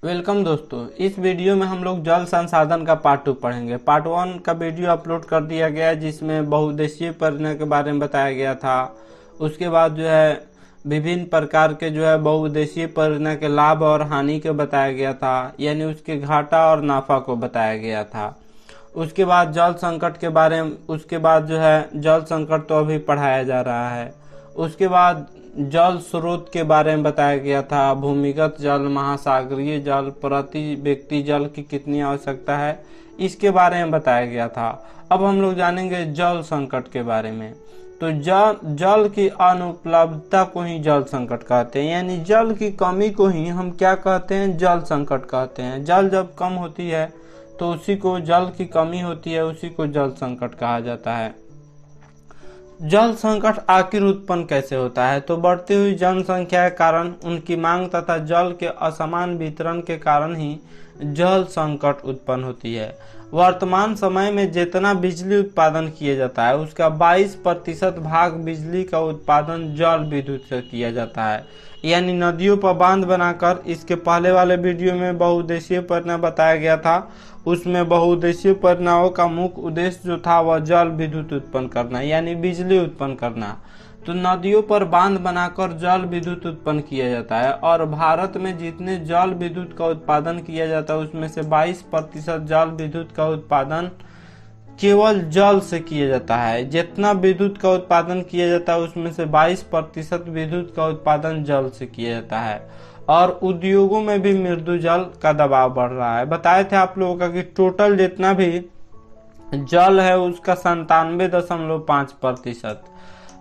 Welcome दोस्तों। इस video में हम लोग जल संसाधन का पार्ट 2 पढ़ेंगे। पार्ट 1 का वीडियो अपलोड कर दिया गया है जिसमें बहुउद्देशीय परियोजना के बारे में बताया गया था। उसके बाद विभिन्न प्रकार के बहुउद्देशीय परियोजना के लाभ और हानि को बताया गया था, यानी उसके घाटा और नाफा को बताया गया था। उसके बाद जल संकट के बारे में जल संकट तो अभी पढ़ाया जा रहा है। उसके बाद जल स्रोत के बारे में बताया गया था। भूमिगत जल, महासागरीय जल, प्रति व्यक्ति जल की कितनी आवश्यकता है, इसके बारे में बताया गया था। अब हम लोग जानेंगे जल संकट के बारे में। तो जल की अनुपलब्धता को ही जल संकट कहते हैं, यानी जल की कमी को ही हम क्या कहते हैं, जल संकट कहते हैं। जल जब कम होती है तो उसी को, जल की कमी होती है उसी को जल संकट कहा जाता है। जल संकट आखिर उत्पन्न कैसे होता है? तो बढ़ती हुई जनसंख्या के कारण, उनकी मांग तथा जल के असमान वितरण के कारण ही जल संकट उत्पन्न होती है। वर्तमान समय में जितना बिजली उत्पादन किया जाता है उसका 22% भाग बिजली का उत्पादन जल विद्युत से किया जाता है, यानी नदियों पर बांध बनाकर। इसके पहले वाले वीडियो में बहुउद्देशीय परियोजना बताया गया था, उसमें बहुउद्देशीय परियोजनाओं का मुख्य उद्देश्य जो था वह जल विद्युत उत्पन्न करना, यानी बिजली उत्पन्न करना। तो नदियों पर बांध बनाकर जल विद्युत उत्पन्न किया जाता है, और भारत में जितने जल विद्युत का उत्पादन किया जाता है उसमें से 22% जल विद्युत का उत्पादन केवल जल से किया जाता है। जितना विद्युत का उत्पादन किया जाता है उसमें से 22% विद्युत का उत्पादन जल से किया जाता है। और उद्योगों में भी मृदु जल का दबाव बढ़ रहा है। बताए थे आप लोगों का कि टोटल जितना भी जल है उसका 97.5%,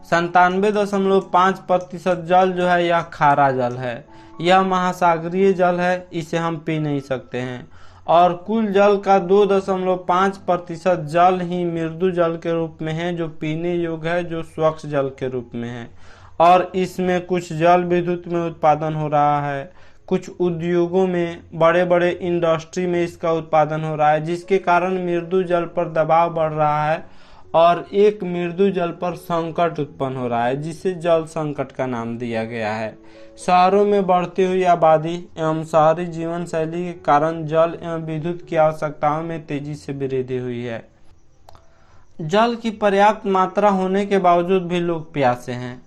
97.5% जल जो है यह खारा जल है, यह महासागरीय जल है, इसे हम पी नहीं सकते हैं। और कुल जल का 2.5% जल ही मृदु जल के रूप में है, जो पीने योग्य है, जो स्वच्छ जल के रूप में है। और इसमें कुछ जल विद्युत में उत्पादन हो रहा है, कुछ उद्योगों में, बड़े बड़े इंडस्ट्री में इसका उत्पादन हो रहा है, जिसके कारण मृदु जल पर दबाव बढ़ रहा है और एक मृदु जल पर संकट उत्पन्न हो रहा है, जिसे जल संकट का नाम दिया गया है। शहरों में बढ़ती हुई आबादी एवं शहरी जीवन शैली के कारण जल एवं विद्युत की आवश्यकताओं में तेजी से वृद्धि हुई है। जल की पर्याप्त मात्रा होने के बावजूद भी लोग प्यासे हैं,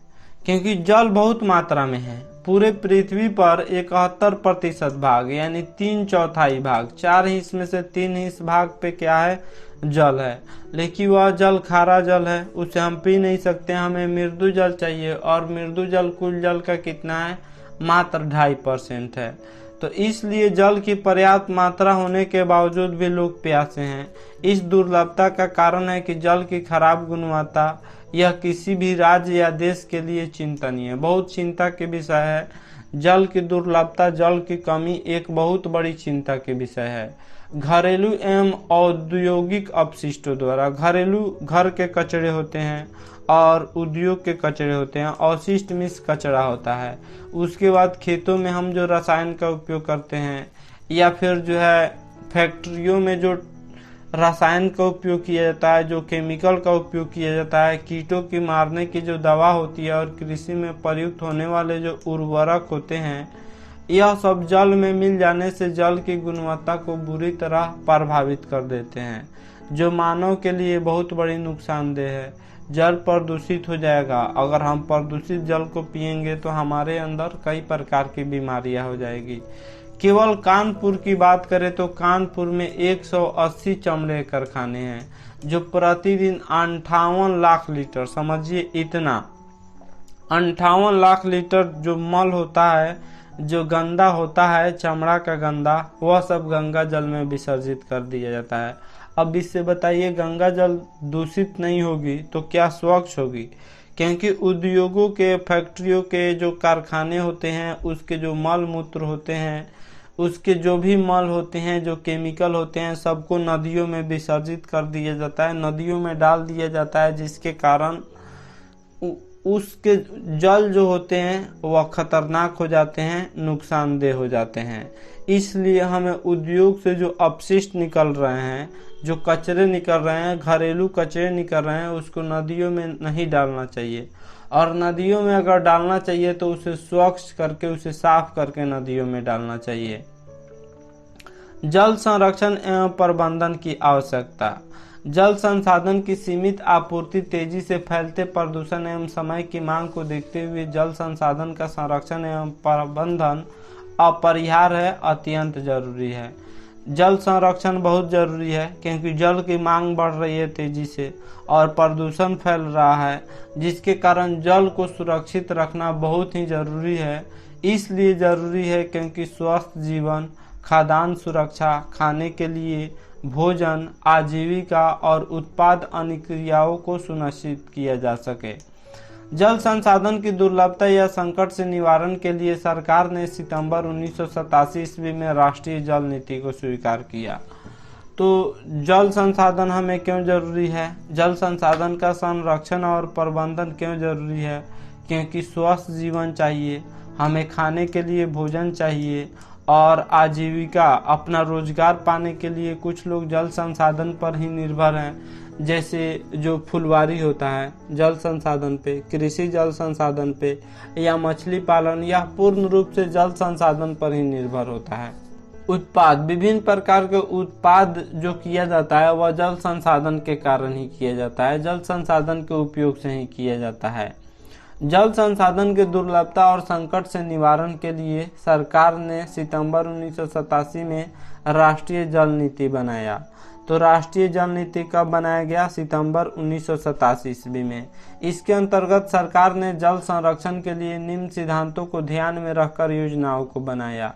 क्योंकि जल बहुत मात्रा में है। पूरे पृथ्वी पर 71% भाग, यानी 3/4 भाग, 4 हिस्से में से 3 हिस्से भाग पे क्या है, जल है। लेकिन वह जल खारा जल है, उसे हम पी नहीं सकते, हमें मृदु जल चाहिए। और मृदु जल कुल जल का कितना है, मात्र 2.5% है। तो इसलिए जल की पर्याप्त मात्रा होने के बावजूद भी लोग प्यासे हैं। इस दुर्लभता का कारण है कि जल की खराब गुणवत्ता, यह किसी भी राज्य या देश के लिए चिंतनीय है, बहुत चिंता के विषय है। जल की दुर्लभता, जल की कमी एक बहुत बड़ी चिंता के विषय है। घरेलू एवं औद्योगिक अपशिष्टों द्वारा, घरेलू घर के कचरे होते हैं और उद्योग के कचरे होते हैं, अवशिष्ट मिश्र कचरा होता है। उसके बाद खेतों में हम जो रसायन का उपयोग करते हैं, या फिर फैक्ट्रियों में जो रसायन का उपयोग किया जाता है, जो केमिकल का उपयोग किया जाता है, कीटों की मारने की जो दवा होती है, और कृषि में प्रयुक्त होने वाले जो उर्वरक होते हैं, यह सब जल में मिल जाने से जल की गुणवत्ता को बुरी तरह प्रभावित कर देते हैं, जो मानव के लिए बहुत बड़ी नुकसानदेह है। जल प्रदूषित हो जाएगा। अगर हम प्रदूषित जल को पिएंगे तो हमारे अंदर कई प्रकार की बीमारियां हो जाएगी। केवल कानपुर की बात करें तो कानपुर में 180 चमड़े कारखाने हैं, जो प्रतिदिन 58 लाख लीटर, समझिए इतना, 58 लाख लीटर जो मल होता है, जो गंदा होता है, चमड़ा का गंदा, वह सब गंगा जल में विसर्जित कर दिया जाता है। अब इससे बताइए, गंगा जल दूषित नहीं होगी तो क्या स्वच्छ होगी? क्योंकि उद्योगों के, फैक्ट्रियों के जो कारखाने होते हैं, उसके जो मल मूत्र होते हैं, उसके जो भी मल होते हैं, जो केमिकल होते हैं, सबको नदियों में विसर्जित कर दिया जाता है, नदियों में डाल दिया जाता है, जिसके कारण उसके जल जो होते हैं वह खतरनाक हो जाते हैं, नुकसानदेह हो जाते हैं। इसलिए हमें उद्योग से जो अपशिष्ट निकल रहे हैं, जो कचरे निकल रहे हैं, घरेलू कचरे निकल रहे हैं, उसको नदियों में नहीं डालना चाहिए। और नदियों में अगर डालना चाहिए तो उसे स्वच्छ करके, उसे साफ करके नदियों में डालना चाहिए। जल संरक्षण एवं प्रबंधन की आवश्यकता। जल संसाधन की सीमित आपूर्ति, तेजी से फैलते प्रदूषण एवं समय की मांग को देखते हुए जल संसाधन का संरक्षण एवं प्रबंधन अपरिहार्य है, अत्यंत जरूरी है। जल संरक्षण बहुत जरूरी है क्योंकि जल की मांग बढ़ रही है तेजी से और प्रदूषण फैल रहा है, जिसके कारण जल को सुरक्षित रखना बहुत ही जरूरी है। इसलिए जरूरी है क्योंकि स्वस्थ जीवन, खाद्यान्न सुरक्षा, खाने के लिए भोजन, आजीविका और उत्पाद अनुक्रियाओं को सुनिश्चित किया जा सके। जल संसाधन की दुर्लभता या संकट से निवारण के लिए सरकार ने सितंबर 1987 ईस्वी में राष्ट्रीय जल नीति को स्वीकार किया। तो जल संसाधन हमें क्यों जरूरी है? जल संसाधन का संरक्षण और प्रबंधन क्यों जरूरी है? क्योंकि स्वस्थ जीवन चाहिए, हमें खाने के लिए भोजन चाहिए और आजीविका, अपना रोजगार पाने के लिए कुछ लोग जल संसाधन पर ही निर्भर हैं। जैसे जो फुलवारी होता है जल संसाधन पे, कृषि जल संसाधन पे, या मछली पालन, यह पूर्ण रूप से जल संसाधन पर ही निर्भर होता है। उत्पाद, विभिन्न प्रकार के उत्पाद जो किया जाता है वह जल संसाधन के कारण ही किया जाता है, जल संसाधन के उपयोग से ही किया जाता है। जल संसाधन की दुर्लभता और संकट से निवारण के लिए सरकार ने सितंबर 1987 में राष्ट्रीय जल नीति बनाया। तो राष्ट्रीय जल नीति कब बनाया गया? सितंबर 1987 ईस्वी में। इसके अंतर्गत सरकार ने जल संरक्षण के लिए निम्न सिद्धांतों को ध्यान में रखकर योजनाओं को बनाया।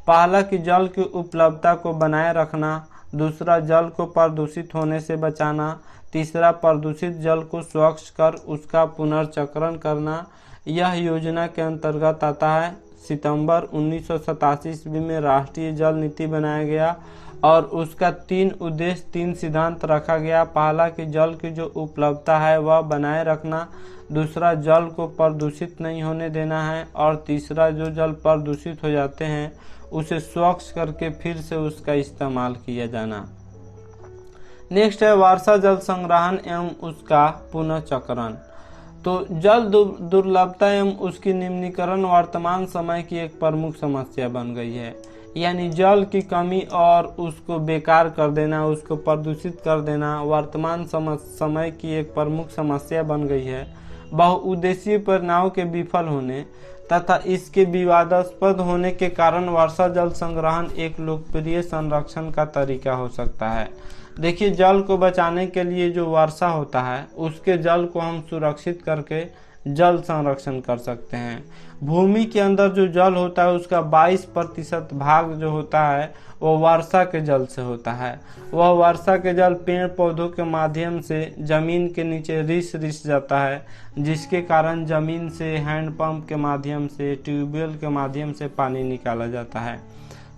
पहला कि जल की उपलब्धता को बनाए रखना, दूसरा जल को प्रदूषित होने से बचाना, तीसरा प्रदूषित जल को स्वच्छ कर उसका पुनर्चक्रण करना। यह योजना के अंतर्गत आता है। सितंबर 1987 ईस्वी में राष्ट्रीय जल नीति बनाया गया और उसका 3 उद्देश्य, 3 सिद्धांत रखा गया। पहला कि जल की जो उपलब्धता है वह बनाए रखना, दूसरा जल को प्रदूषित नहीं होने देना है और तीसरा जो जल प्रदूषित हो जाते हैं उसे स्वच्छ करके फिर से उसका इस्तेमाल किया जाना। नेक्स्ट है वर्षा जल संग्रहण एवं उसका पुनर्चक्रण। तो जल दुर्लभता एवं उसकी निम्नीकरण वर्तमान समय की एक प्रमुख समस्या बन गई है। यानी जल की कमी और उसको बेकार कर देना, उसको प्रदूषित कर देना वर्तमान समय की एक प्रमुख समस्या बन गई है। बहुउद्देशीय परियोजनाओं के विफल होने तथा इसके विवादास्पद होने के कारण वर्षा जल संग्रहण एक लोकप्रिय संरक्षण का तरीका हो सकता है। देखिए, जल को बचाने के लिए जो वर्षा होता है उसके जल को हम सुरक्षित करके जल संरक्षण कर सकते हैं। भूमि के अंदर जो जल होता है उसका 22% भाग जो होता है वो वर्षा के जल से होता है। वह वर्षा के जल पेड़ पौधों के माध्यम से जमीन के नीचे रिस जाता है, जिसके कारण जमीन से हैंडपंप के माध्यम से, ट्यूबवेल के माध्यम से पानी निकाला जाता है।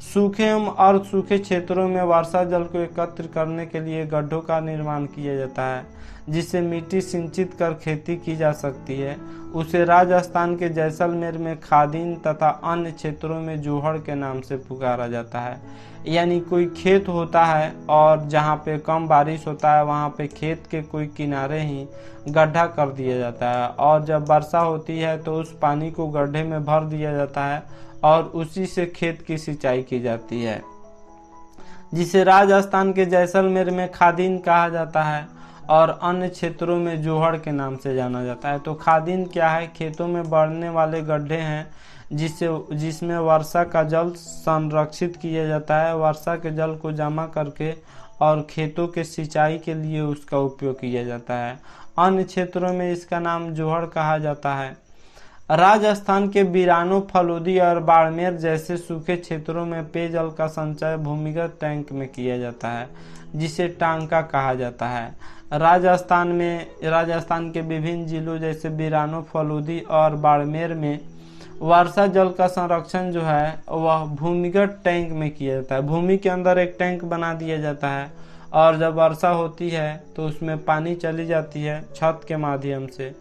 सूखे एवं अर्ध सूखे क्षेत्रों में वर्षा जल को एकत्र करने के लिए गड्ढों का निर्माण किया जाता है, जिससे मिट्टी सिंचित कर खेती की जा सकती है। उसे राजस्थान के जैसलमेर में खादीन तथा अन्य क्षेत्रों में जोहड़ के नाम से पुकारा जाता है। यानी कोई खेत होता है और जहाँ पे कम बारिश होता है वहाँ पे खेत के कोई किनारे ही गड्ढा कर दिया जाता है और जब वर्षा होती है तो उस पानी को गड्ढे में भर दिया जाता है और उसी से खेत की सिंचाई की जाती है, जिसे राजस्थान के जैसलमेर में खादीन कहा जाता है और अन्य क्षेत्रों में जोहड़ के नाम से जाना जाता है। तो खादीन क्या है? खेतों में बढ़ने वाले गड्ढे हैं जिसमें वर्षा का जल संरक्षित किया जाता है। वर्षा के जल को जमा करके और खेतों के सिंचाई के लिए उसका उपयोग किया जाता है। अन्य क्षेत्रों में इसका नाम जोहड़ कहा जाता है। राजस्थान के बीरानो, फलोदी और बाड़मेर जैसे सूखे क्षेत्रों में पेयजल का संचय भूमिगत टैंक में किया जाता है, जिसे टांका कहा जाता है। राजस्थान के विभिन्न जिलों जैसे बीरानो, फलोदी और बाड़मेर में वर्षा जल का संरक्षण जो है वह भूमिगत टैंक में किया जाता है। भूमि के अंदर एक टैंक बना दिया जाता है और जब वर्षा होती है तो उसमें पानी चली जाती है छत के माध्यम से।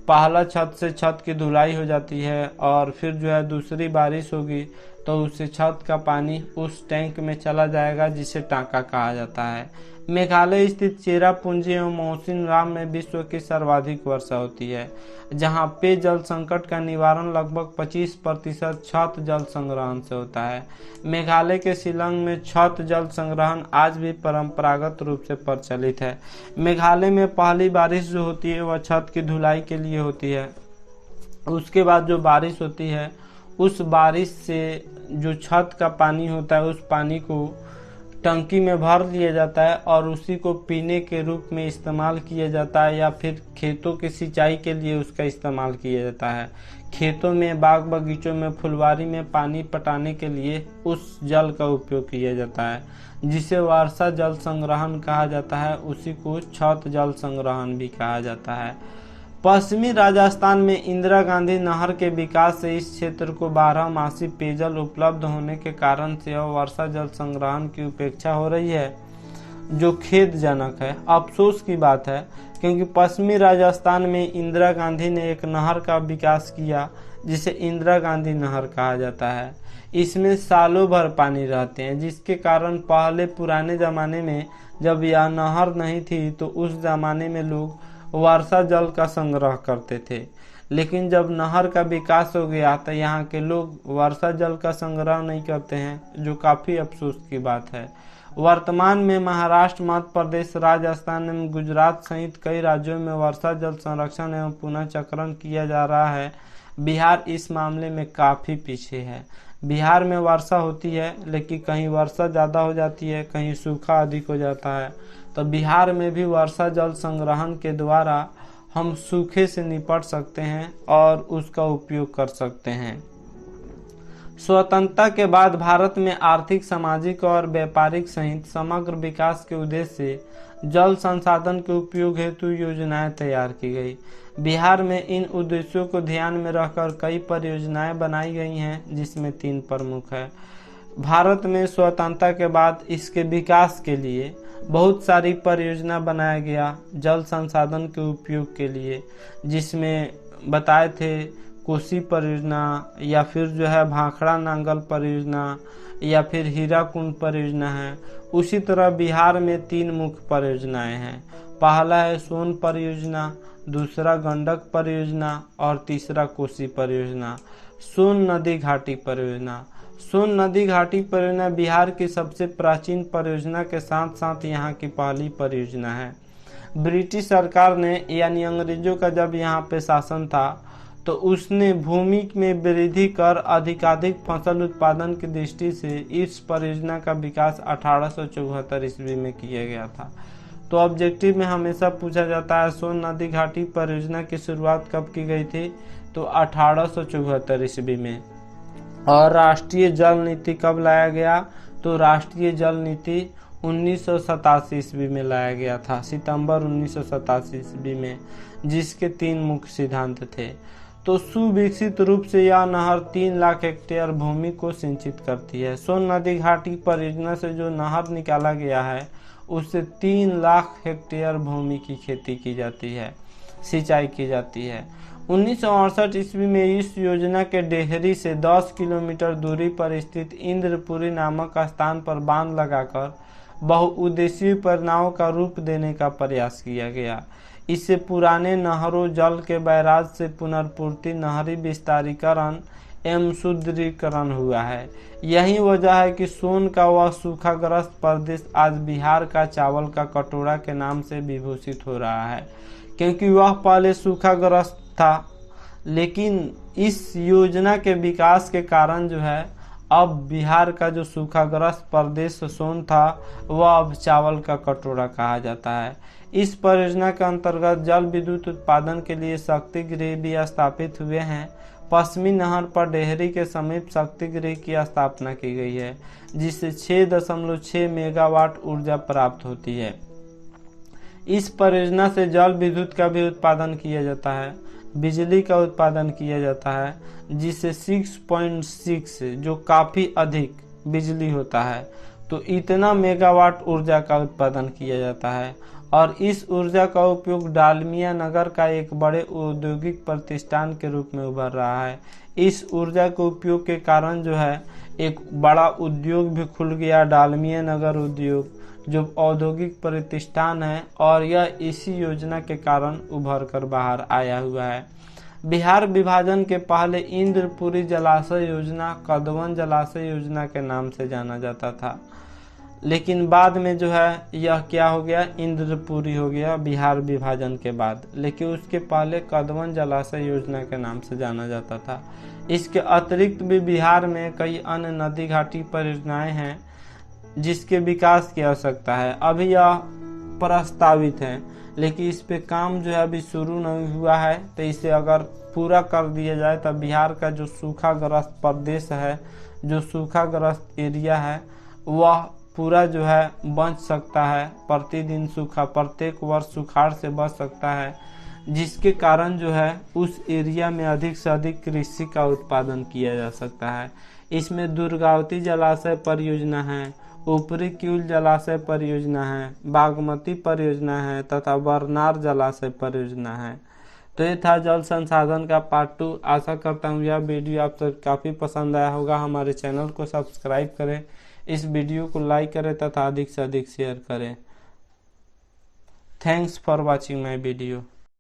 पहला छत से छत की धुलाई हो जाती है और फिर जो है दूसरी बारिश होगी, तो उससे छत का पानी उस टैंक में चला जाएगा जिसे टांका कहा जाता है। मेघालय स्थित चेरापूंजी एवं मौसिनराम में विश्व की सर्वाधिक वर्षा होती है, जहां पेयजल संकट का निवारण लगभग 25% छत जल संग्रहण से होता है। मेघालय के शिलांग में छत जल संग्रहण आज भी परंपरागत रूप से प्रचलित है। मेघालय में पहली बारिश जो होती है वह छत की धुलाई के लिए होती है। उसके बाद जो बारिश होती है उस बारिश से जो छत का पानी होता है उस पानी को टंकी में भर लिया जाता है और उसी को पीने के रूप में इस्तेमाल किया जाता है या फिर खेतों की सिंचाई के लिए उसका इस्तेमाल किया जाता है। खेतों में, बाग बगीचों में, फुलवारी में पानी पटाने के लिए उस जल का उपयोग किया जाता है, जिसे वर्षा जल संग्रहण कहा जाता है। उसी को छत जल संग्रहण भी कहा जाता है। पश्चिमी राजस्थान में इंदिरा गांधी नहर के विकास से इस क्षेत्र को 12मासी पेयजल उपलब्ध होने के कारण से अब वर्षा जल संग्रहण की उपेक्षा हो रही है, जो खेदजनक है। अफसोस की बात है, क्योंकि पश्चिमी राजस्थान में इंदिरा गांधी ने एक नहर का विकास किया जिसे इंदिरा गांधी नहर कहा जाता है। इसमें सालों भर पानी रहते हैं, जिसके कारण पहले पुराने जमाने में जब यह नहर नहीं थी तो उस जमाने में लोग वर्षा जल का संग्रह करते थे। लेकिन जब नहर का विकास हो गया तो यहाँ के लोग वर्षा जल का संग्रह नहीं करते हैं, जो काफी अफसोस की बात है। वर्तमान में महाराष्ट्र, मध्य प्रदेश, राजस्थान एवं गुजरात सहित कई राज्यों में वर्षा जल संरक्षण एवं पुनः चक्रण किया जा रहा है। बिहार इस मामले में काफी पीछे है। बिहार में वर्षा होती है, लेकिन कहीं वर्षा ज्यादा हो जाती है, कहीं सूखा अधिक हो जाता है। तो बिहार में भी वर्षा जल संग्रहण के द्वारा हम सूखे से निपट सकते हैं और उसका उपयोग कर सकते हैं। स्वतंत्रता के बाद भारत में आर्थिक, सामाजिक और व्यापारिक सहित समग्र विकास के उद्देश्य से जल संसाधन के उपयोग हेतु योजनाएं तैयार की गई। बिहार में इन उद्देश्यों को ध्यान में रखकर कई परियोजनाएं बनाई गई हैं, जिसमें 3 प्रमुख है। भारत में स्वतंत्रता के बाद इसके विकास के लिए बहुत सारी परियोजना बनाया गया जल संसाधन के उपयोग के लिए, जिसमें बताए थे कोसी परियोजना या फिर जो है भाखड़ा नांगल परियोजना या फिर हीराकुंड परियोजना है। उसी तरह बिहार में 3 मुख्य परियोजनाएं हैं। पहला है सोन परियोजना, दूसरा गंडक परियोजना और तीसरा कोसी परियोजना। सोन नदी घाटी परियोजना। सोन नदी घाटी परियोजना बिहार की सबसे प्राचीन परियोजना के साथ साथ यहाँ की पहली परियोजना है। ब्रिटिश सरकार ने यानी अंग्रेजों का जब यहाँ पे शासन था तो उसने भूमि में वृद्धि कर अधिकाधिक फसल उत्पादन की दृष्टि से इस परियोजना का विकास 1874 ईस्वी में किया गया था। तो ऑब्जेक्टिव में हमेशा पूछा जाता है सोन नदी घाटी परियोजना की शुरुआत कब की गई थी, तो 1874 ईस्वी में। और राष्ट्रीय जल नीति कब लाया गया, तो राष्ट्रीय जल नीति 1987 ईस्वी में लाया गया था, सितंबर 1987 ईस्वी में, जिसके 3 मुख्य सिद्धांत थे। तो सुविकसित रूप से यह नहर 3 लाख हेक्टेयर भूमि को सिंचित करती है। सोन नदी घाटी परियोजना से जो नहर निकाला गया है उससे 3 लाख हेक्टेयर भूमि की खेती की जाती है, सिंचाई की जाती है। 1968 ईस्वी में इस योजना के डेहरी से 10 किलोमीटर दूरी पर स्थित इंद्रपुरी नामक स्थान पर बांध लगाकर बहुउद्देशीय परियोजनाओं का रूप देने का प्रयास किया गया। इससे पुराने नहरों जल के बैराज से पुनर्पूर्ति, नहरी विस्तारीकरण एवं सुदृढ़ीकरण हुआ है। यही वजह है कि सोन का वह सूखाग्रस्त प्रदेश आज बिहार का चावल का कटोरा के नाम से विभूषित हो रहा है, क्योंकि वह पहले सूखाग्रस्त था। लेकिन इस योजना के विकास के कारण जो है अब बिहार का जो सूखाग्रस्त प्रदेश सोन था वह अब चावल का कटोरा कहा जाता है। इस परियोजना के अंतर्गत जल विद्युत उत्पादन के लिए शक्ति गृह भी स्थापित हुए हैं। पश्चिमी नहर पर डेहरी के समीप शक्ति गृह की स्थापना की गई है, जिससे 6.6 मेगावाट ऊर्जा प्राप्त होती है। इस परियोजना से जल विद्युत का भी उत्पादन किया जाता है, बिजली का उत्पादन किया जाता है, जिससे 6.6 जो काफी अधिक बिजली होता है, तो इतना मेगावाट ऊर्जा का उत्पादन किया जाता है। और इस ऊर्जा का उपयोग डालमिया नगर का एक बड़े औद्योगिक प्रतिष्ठान के रूप में उभर रहा है। इस ऊर्जा के उपयोग के कारण जो है एक बड़ा उद्योग भी खुल गया, डालमिया नगर उद्योग, जो औद्योगिक प्रतिष्ठान है, और यह इसी योजना के कारण उभर कर बाहर आया हुआ है। बिहार विभाजन के पहले इंद्रपुरी जलाशय योजना कदवन जलाशय योजना के नाम से जाना जाता था, लेकिन बाद में जो है यह क्या हो गया, इंद्रपुरी हो गया बिहार विभाजन के बाद, लेकिन उसके पहले कदवन जलाशय योजना के नाम से जाना जाता था। इसके अतिरिक्त भी बिहार में कई अन्य नदी घाटी परियोजनाएं हैं जिसके विकास की आवश्यकता है। अभी यह प्रस्तावित है, लेकिन इस पे काम जो है अभी शुरू नहीं हुआ है। तो इसे अगर पूरा कर दिया जाए तब बिहार का जो सूखाग्रस्त प्रदेश है, जो सूखाग्रस्त एरिया है, वह पूरा जो है बच सकता है। प्रतिदिन सूखा, प्रत्येक वर्ष सुखाड़ से बच सकता है, जिसके कारण जो है उस एरिया में अधिक से अधिक कृषि का उत्पादन किया जा सकता है। इसमें दुर्गावती जलाशय परियोजना है, ऊपरी क्यूल जलाशय परियोजना है, बागमती परियोजना है तथा बरनार जलाशय परियोजना है। तो ये था जल संसाधन का पार्ट 2। आशा करता हूँ यह वीडियो आप तक काफ़ी पसंद आया होगा। हमारे चैनल को सब्सक्राइब करें, इस वीडियो को लाइक करें तथा अधिक से अधिक शेयर करें। Thanks for watching my video.